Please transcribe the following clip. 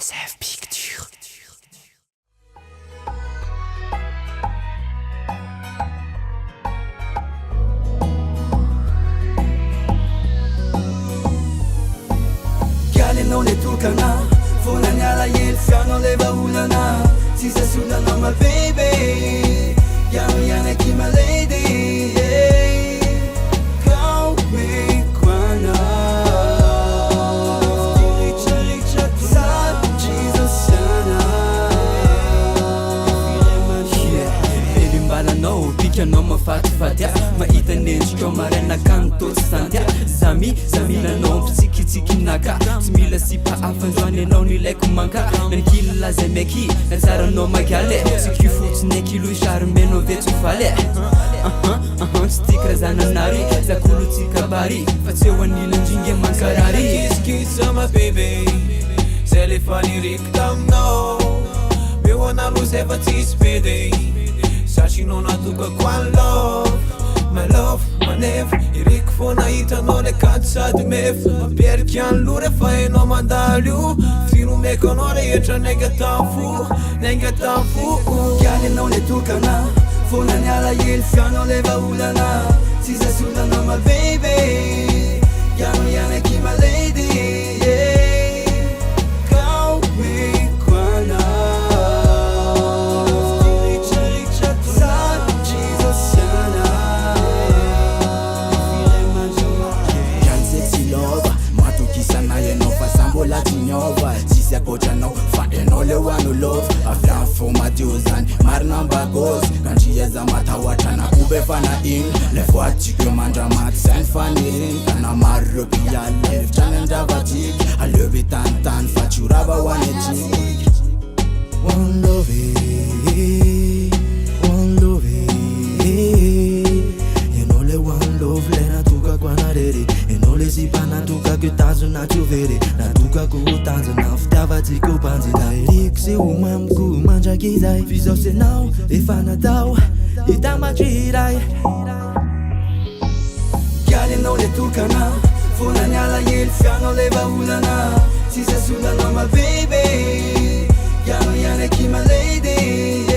SF Picture. Galenao le tokana fonaniala hely fianao le vaolana tsy sasonanao ma baby iano ianaky ma lady kau meko anao ritraritra satrizosiana velimbalanao pikanao mafatifaty mahita nendrikao marana kanotosy sandy zamilanao mpitsikitsikynaka tsy mila sipa afanjoany anao nilaiko manka nanikilazay maiky natsaranao makale siky fotsiny akilo isarymenao vetsovaly tsy tikrazananary zakolotsykabary fa tsy eo anilandringy mankarary kiskisa ma baby zay le faniriky taminao meo analozy efa tsisy pedy satrinao natokako any love my love manefa iriky fona hitanao le katy sady mefa mamperiky any lo refa hainao mandalo io finomeko anao rehetra nainga tamfo galy anao le tokana fonaniala hely fianao le vaolana tsy sasonanao ma baby iano ianaky ma lady kau meko anao ritraritra satrizosiana matokisana ianao fa sambola tsy miova tsisy akotranao fa ianao le hoano lova avy amin'ny fo madio zany marina mbagozy kandria za matahoatra na kobe fa na ino le voatsika mandramaty zay ny faniriny kana maro reo mpiala evitrany andravatsiky aleo tanytany fa tsy orava ho any atsika one love ianao le one love le natokako anarere ianao le zipa natokako tazona tsy overy natokako tanjona fitiavatsika banjina eriky se homamiko mandraky zay fizao senao efa natao hitamatriray galy anao le tokana fonaniala hely fianao le vaolana tsy sasonanao ma baby iano ianaky ma lady